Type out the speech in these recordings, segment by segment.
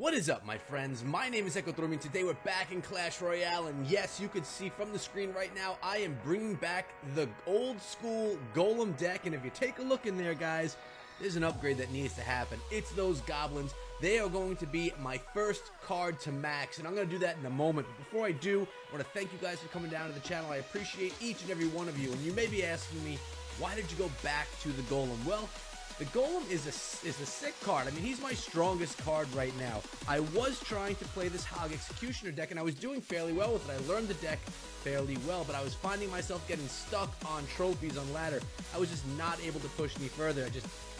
What is up, my friends? My name is Echothromi. Today we're back in Clash Royale, and yes, you can see from the screen right now, I am bringing back the old school Golem deck, and if you take a look in there, guys, there's an upgrade that needs to happen. It's those goblins. They are going to be my first card to max, and I'm going to do that in a moment. But before I do, I want to thank you guys for coming down to the channel. I appreciate each and every one of you, and you may be asking me, why did you go back to the Golem? Well, the Golem is a sick card. I mean, he's my strongest card right now. I was trying to play this Hog Executioner deck, and I was doing fairly well with it. I learned the deck fairly well, but I was finding myself getting stuck on trophies on ladder. I was just not able to push any further.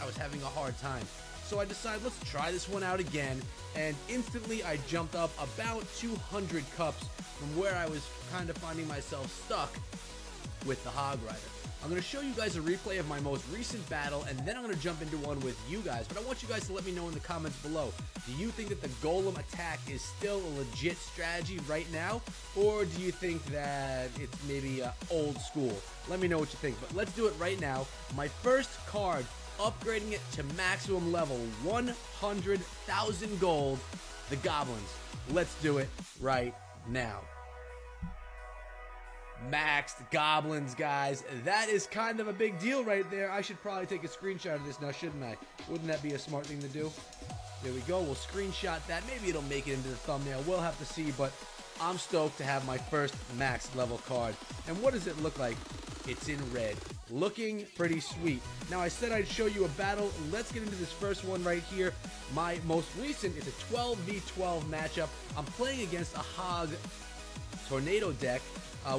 I was having a hard time. So I decided, let's try this one out again, and instantly I jumped up about 200 cups from where I was kind of finding myself stuck with the Hog Rider. I'm going to show you guys a replay of my most recent battle, and then I'm going to jump into one with you guys. But I want you guys to let me know in the comments below. Do you think that the Golem attack is still a legit strategy right now? Or do you think that it's maybe old school? Let me know what you think. But let's do it right now. My first card, upgrading it to maximum level, 100,000 gold, the Goblins. Let's do it right now. Maxed Goblins, guys. That is kind of a big deal right there. I should probably take a screenshot of this now, shouldn't I? Wouldn't that be a smart thing to do? There we go. We'll screenshot that. Maybe it'll make it into the thumbnail. We'll have to see, but I'm stoked to have my first maxed level card. And what does it look like? It's in red. Looking pretty sweet. Now, I said I'd show you a battle. Let's get into this first one right here. My most recent is a 12v12 matchup. I'm playing against a Hog Tornado deck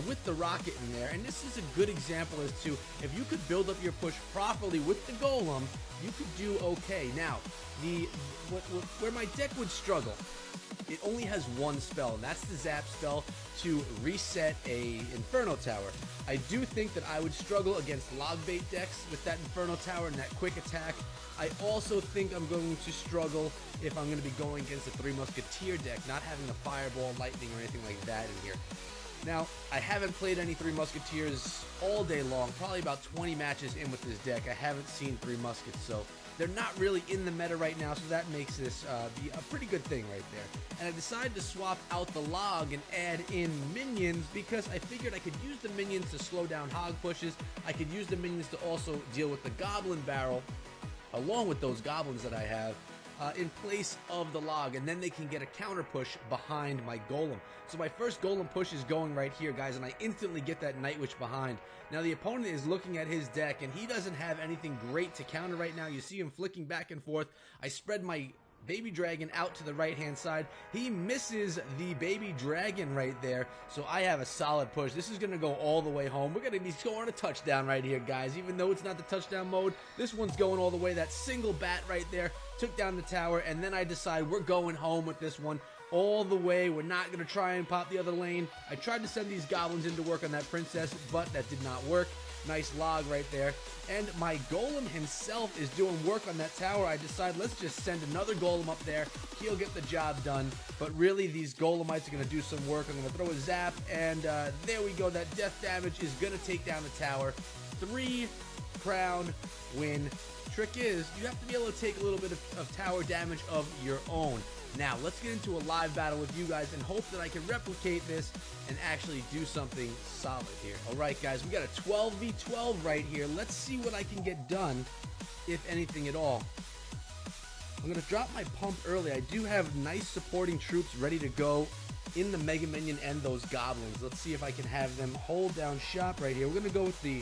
with the Rocket in there, and this is a good example as to if you could build up your push properly with the Golem, you could do okay. Now, where my deck would struggle, it only has one spell, and that's the Zap spell to reset a Inferno Tower. I do think that I would struggle against Logbait decks with that Inferno Tower and that quick attack. I also think I'm going to struggle if I'm going to be going against a Three Musketeer deck, not having a Fireball, Lightning, or anything like that in here. Now, I haven't played any Three Musketeers all day long, probably about 20 matches in with this deck. I haven't seen Three Muskets, so they're not really in the meta right now, so that makes this be a pretty good thing right there. And I decided to swap out the Log and add in minions because I figured I could use the minions to slow down Hog pushes. I could use the minions to also deal with the Goblin Barrel, along with those Goblins that I have, in place of the Log, and then they can get a counter push behind my Golem. So my first Golem push is going right here, guys, and I instantly get that Night Witch behind. Now the opponent is looking at his deck, and he doesn't have anything great to counter right now. You see him flicking back and forth. I spread my Baby Dragon out to the right-hand side. He misses the Baby Dragon right there, so I have a solid push. This is going to go all the way home. We're going to be scoring a touchdown right here, guys. Even though it's not the touchdown mode, this one's going all the way. That single bat right there took down the tower, and then I decide we're going home with this one all the way. We're not going to try and pop the other lane. I tried to send these Goblins in to work on that Princess, but that did not work. Nice Log right there. And my Golem himself is doing work on that tower. I decide, let's just send another Golem up there. He'll get the job done. But really, these Golemites are going to do some work. I'm going to throw a Zap, and there we go. That death damage is going to take down the tower. 3 crown win. Trick is, you have to be able to take a little bit of tower damage of your own. Now, let's get into a live battle with you guys and hope that I can replicate this and actually do something solid here. Alright, guys, we got a 12v12 right here. Let's see what I can get done, if anything at all. I'm going to drop my pump early. I do have nice supporting troops ready to go in the Mega Minion and those Goblins. Let's see if I can have them hold down shop right here. We're going to go with the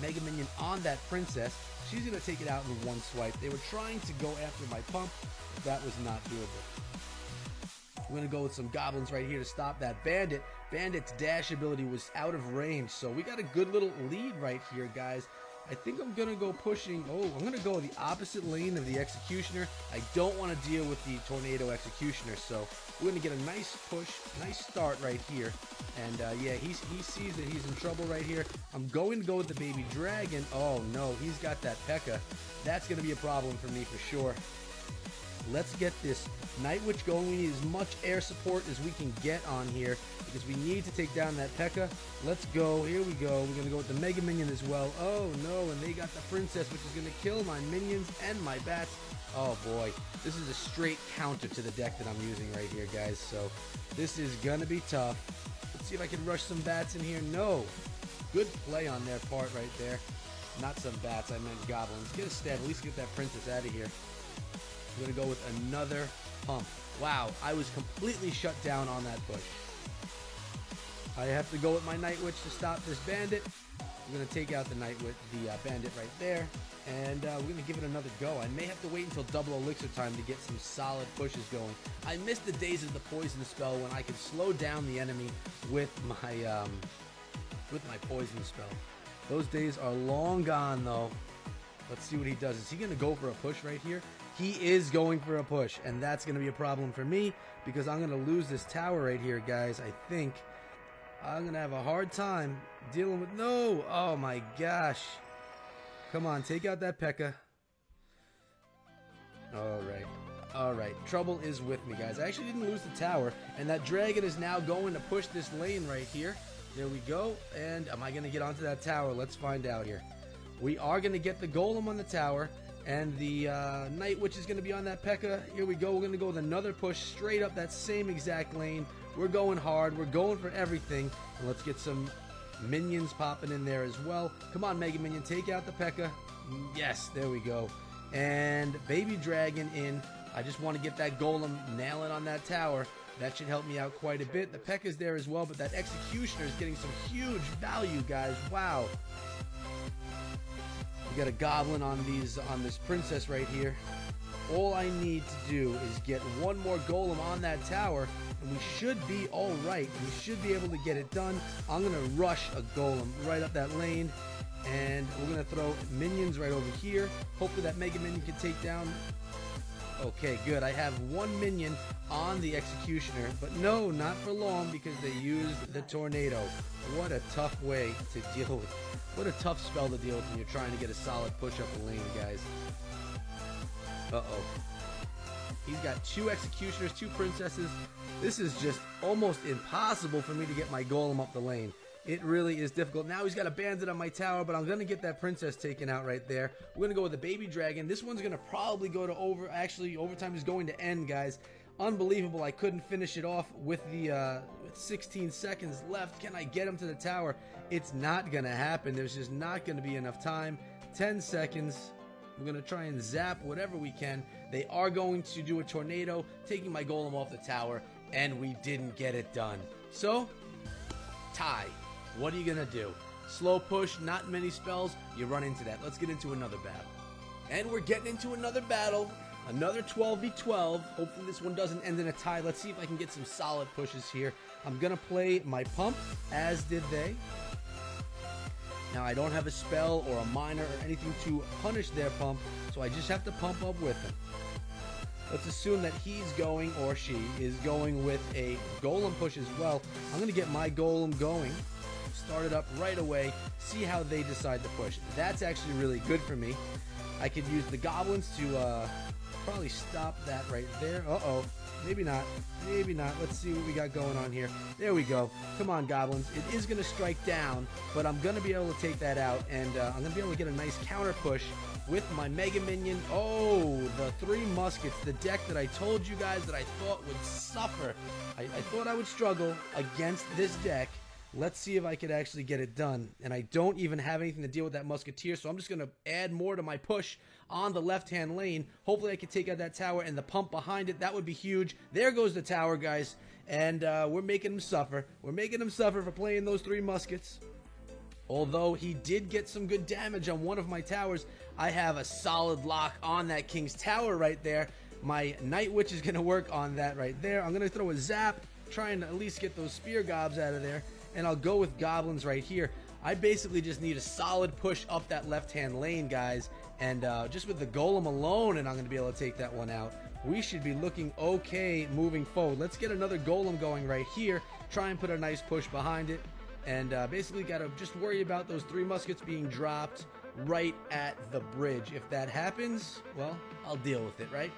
Mega Minion on that Princess. She's going to take it out in one swipe. They were trying to go after my pump. That was not doable. We're going to go with some Goblins right here to stop that Bandit. Bandit's dash ability was out of range, so we got a good little lead right here, guys. I think I'm going to go pushing... Oh, I'm going to go the opposite lane of the Executioner. I don't want to deal with the Tornado Executioner, so we're going to get a nice push, nice start right here. And, yeah, he sees that he's in trouble right here. I'm going to go with the Baby Dragon. Oh, no, he's got that P.E.K.K.A. That's going to be a problem for me for sure. Let's get this Night Witch going. We need as much air support as we can get on here. because we need to take down that P.E.K.K.A. Let's go. Here we go. We're going to go with the Mega Minion as well. Oh, no, and they got the Princess, which is going to kill my minions and my bats. Oh, boy. This is a straight counter to the deck that I'm using right here, guys. So this is going to be tough. Let's see if I can rush some bats in here. No. Good play on their part right there. Not some bats. I meant goblins. Get a stab. At least get that Princess out of here. I'm going to go with another pump. Wow, I was completely shut down on that push. I have to go with my Night Witch to stop this bandit. I'm going to take out the bandit right there. And we're going to give it another go. I may have to wait until double elixir time to get some solid pushes going. I miss the days of the poison spell when I could slow down the enemy with my poison spell. Those days are long gone, though. Let's see what he does. Is he going to go for a push right here? He is going for a push, and that's going to be a problem for me because I'm going to lose this tower right here, guys. I think I'm going to have a hard time dealing with... No! Oh, my gosh. Come on, take out that P.E.K.K.A. All right. Trouble is with me, guys. I actually didn't lose the tower, and that dragon is now going to push this lane right here. There we go. And am I going to get onto that tower? Let's find out here. We are going to get the golem on the tower, and the Night Witch is going to be on that P.E.K.K.A. Here we go. We're going to go with another push straight up that same exact lane. We're going hard. We're going for everything. And let's get some minions popping in there as well. Come on, Mega Minion. Take out the P.E.K.K.A. Yes, there we go. And Baby Dragon in. I just want to get that golem nailing on that tower. That should help me out quite a bit. The P.E.K.K.A. is there as well, but that Executioner is getting some huge value, guys. Wow. We got a goblin on this princess right here. All I need to do is get one more golem on that tower, and we should be all right. We should be able to get it done. I'm going to rush a golem right up that lane, and we're going to throw minions right over here. Hopefully that Mega Minion can take down... Okay, good. I have one minion on the Executioner, but no, not for long because they used the Tornado. What a tough way to deal with. What a tough spell to deal with when you're trying to get a solid push up the lane, guys. Uh-oh. He's got two Executioners, two Princesses. This is just almost impossible for me to get my golem up the lane. It really is difficult. Now he's got a bandit on my tower, but I'm going to get that princess taken out right there. We're going to go with the Baby Dragon. This one's going to probably go to overtime is going to end, guys. Unbelievable. I couldn't finish it off with the 16 seconds left. Can I get him to the tower? It's not going to happen. There's just not going to be enough time. 10 seconds. We're going to try and zap whatever we can. They are going to do a tornado, taking my golem off the tower, and we didn't get it done. So, tie. What are you going to do? Slow push, not many spells, you run into that. Let's get into another battle. And we're getting into another battle. Another 12v12. Hopefully this one doesn't end in a tie. Let's see if I can get some solid pushes here. I'm going to play my pump, as did they. Now, I don't have a spell or a miner or anything to punish their pump, so I just have to pump up with them. Let's assume that he's going, or she is going with a golem push as well. I'm going to get my golem going, start it up right away, see how they decide to push. That's actually really good for me. I could use the goblins to probably stop that right there. Uh-oh. Maybe not. Maybe not. Let's see what we got going on here. There we go. Come on, goblins. It is going to strike down, but I'm going to be able to take that out, and I'm going to be able to get a nice counter push with my Mega Minion. Oh, the three muskets, the deck that I told you guys that I thought would suffer. I thought I would struggle against this deck. Let's see if I could actually get it done. And I don't even have anything to deal with that musketeer, so I'm just going to add more to my push on the left-hand lane. Hopefully I can take out that tower and the pump behind it. That would be huge. There goes the tower, guys. And we're making him suffer. We're making him suffer for playing those three muskets. Although he did get some good damage on one of my towers, I have a solid lock on that King's Tower right there. My Night Witch is going to work on that right there. I'm going to throw a zap, trying to at least get those spear gobs out of there. And I'll go with goblins right here. I basically just need a solid push up that left-hand lane, guys. And just with the golem alone, and I'm going to be able to take that one out. We should be looking okay moving forward. Let's get another golem going right here. Try and put a nice push behind it. And basically got to just worry about those three muskets being dropped right at the bridge. If that happens, well, I'll deal with it, right?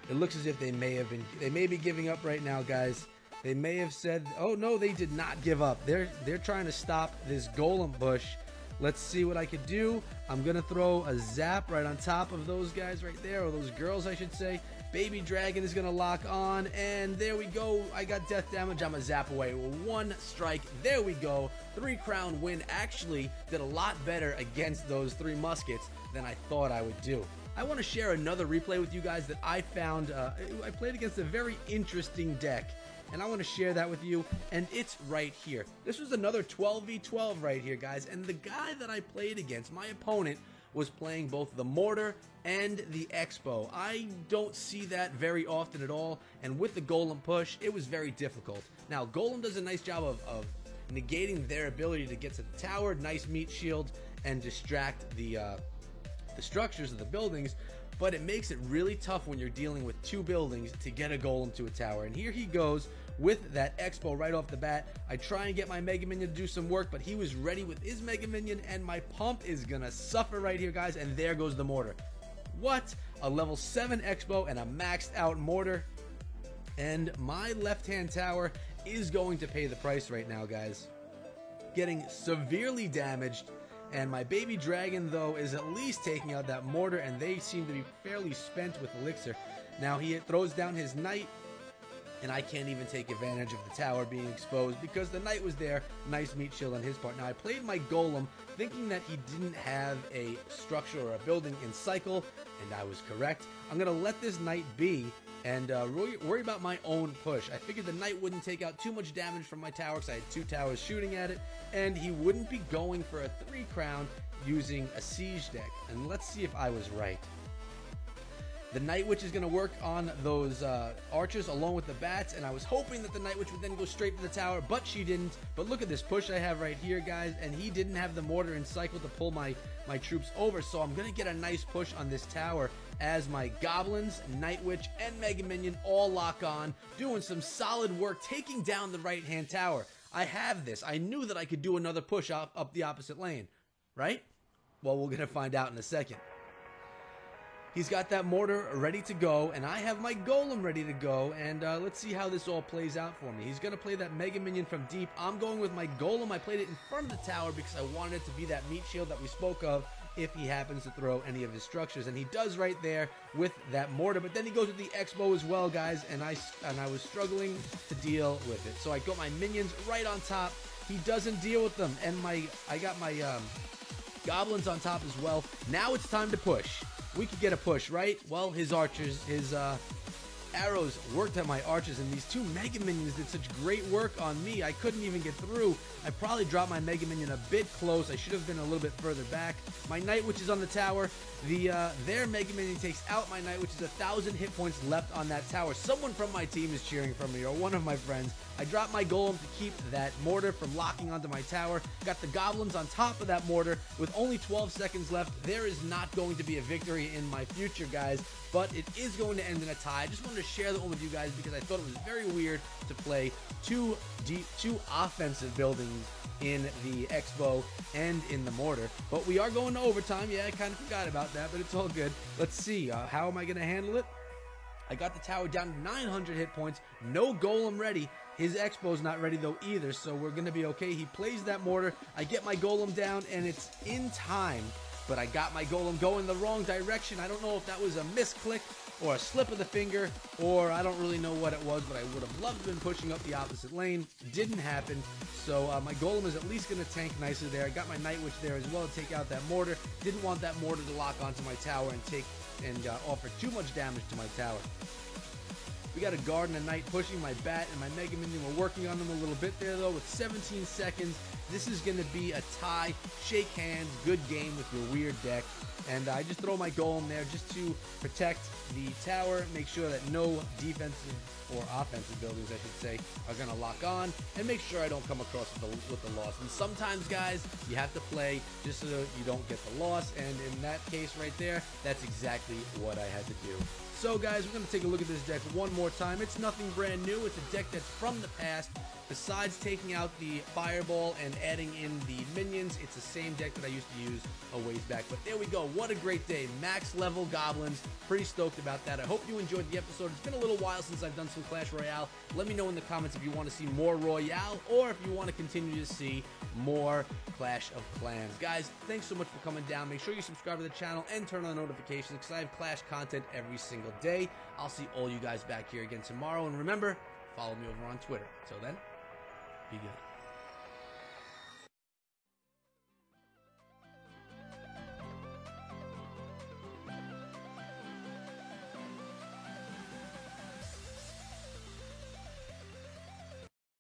It looks as if they may be giving up right now, guys. They may have said, oh no, they did not give up. They're trying to stop this golem push. Let's see what I could do. I'm gonna throw a zap right on top of those guys right there, or those girls I should say. Baby Dragon is gonna lock on, and there we go. I got death damage. I'm a zap away. 1 strike. There we go. 3 crown win. Actually did a lot better against those 3 muskets than I thought I would do. I want to share another replay with you guys that I found. I played against a very interesting deck, and I want to share that with you, and it's right here. This was another 12v12 right here, guys, and the guy that I played against, my opponent, was playing both the Mortar and the X-Bow. I don't see that very often at all, and with the Golem push, it was very difficult. Now, Golem does a nice job of negating their ability to get to the tower, nice meat shield, and distract the structures of the buildings, but it makes it really tough when you're dealing with 2 buildings to get a golem to a tower. And here he goes with that X-Bow right off the bat. I try and get my Mega Minion to do some work, but he was ready with his Mega Minion, and my pump is gonna suffer right here, guys, and there goes the Mortar. What? A level 7 X-Bow and a maxed out Mortar, and my left-hand tower is going to pay the price right now, guys. Getting severely damaged. And my Baby Dragon, though, is at least taking out that Mortar, and they seem to be fairly spent with Elixir. Now he throws down his Knight, and I can't even take advantage of the tower being exposed because the Knight was there. Nice meat shield on his part. Now I played my Golem thinking that he didn't have a structure or a building in cycle, and I was correct. I'm going to let this Knight be and worry about my own push. I figured the Knight wouldn't take out too much damage from my tower because I had 2 towers shooting at it, and he wouldn't be going for a 3 crown using a siege deck. And let's see if I was right. The Night Witch is going to work on those archers along with the bats, and I was hoping that the Night Witch would then go straight for the tower, but she didn't. But look at this push I have right here, guys, and he didn't have the Mortar in cycle to pull my troops over, so I'm going to get a nice push on this tower as my Goblins, Night Witch, and Mega Minion all lock on, doing some solid work, taking down the right-hand tower. I have this. I knew that I could do another push up the opposite lane, right? Well, we're going to find out in a second. He's got that Mortar ready to go, and I have my Golem ready to go, and let's see how this all plays out for me. He's going to play that Mega Minion from deep. I'm going with my Golem. I played it in front of the tower because I wanted it to be that meat shield that we spoke of if he happens to throw any of his structures, and he does right there with that Mortar, but then he goes with the X-Bow as well, guys, and I was struggling to deal with it. So I got my minions right on top. He doesn't deal with them, and I got my Goblins on top as well. Now it's time to push. We could get a push, right? Well, his archers, his arrows worked at my archers, and these 2 Mega Minions did such great work on me. I couldn't even get through. I probably dropped my Mega Minion a bit close. I should have been a little bit further back. My Night Witch is on the tower. Their Mega Minion takes out my Night Witch. 1,000 hit points left on that tower. Someone from my team is cheering for me, or one of my friends. I dropped my Golem to keep that Mortar from locking onto my tower. Got the Goblins on top of that Mortar with only 12 seconds left. There is not going to be a victory in my future, guys, but it is going to end in a tie. I just wanted to share that one with you guys because I thought it was very weird to play two offensive buildings in the X-Bow and in the Mortar. But we are going to overtime. Yeah, I kind of forgot about that, but it's all good. Let's see. How am I going to handle it? I got the tower down to 900 hit points. No Golem ready. His X-Bow's not ready, though, either, so we're going to be okay. He plays that Mortar. I get my Golem down, and it's in time. But I got my Golem going the wrong direction. I don't know if that was a misclick or a slip of the finger, or I don't really know what it was, but I would have loved to have been pushing up the opposite lane. Didn't happen, so my Golem is at least going to tank nicely there. I got my Night Witch there as well to take out that Mortar. Didn't want that Mortar to lock onto my tower and offer too much damage to my tower. We got a Guard and a Knight pushing my Bat, and my Mega Minion. We're working on them a little bit there, though, with 17 seconds. This is going to be a tie. Shake hands. Good game with your weird deck. And I just throw my Golem there just to protect the tower, make sure that no defensive or offensive buildings, I should say, are going to lock on, and make sure I don't come across with the loss. And sometimes, guys, you have to play just so you don't get the loss, and in that case right there, that's exactly what I had to do. So, guys, we're going to take a look at this deck one more time. It's nothing brand new. It's a deck that's from the past. Besides taking out the Fireball and adding in the minions, it's the same deck that I used to use a ways back. But there we go. what a great day. Max level goblins. Pretty stoked about that. I hope you enjoyed the episode. It's been a little while since I've done some Clash Royale. Let me know in the comments if you want to see more Royale or if you want to continue to see more Clash of Clans. Guys, thanks so much for coming down. Make sure you subscribe to the channel and turn on notifications because I have Clash content every single day. I'll see all you guys back here again tomorrow. And remember, follow me over on Twitter. Till then, be good.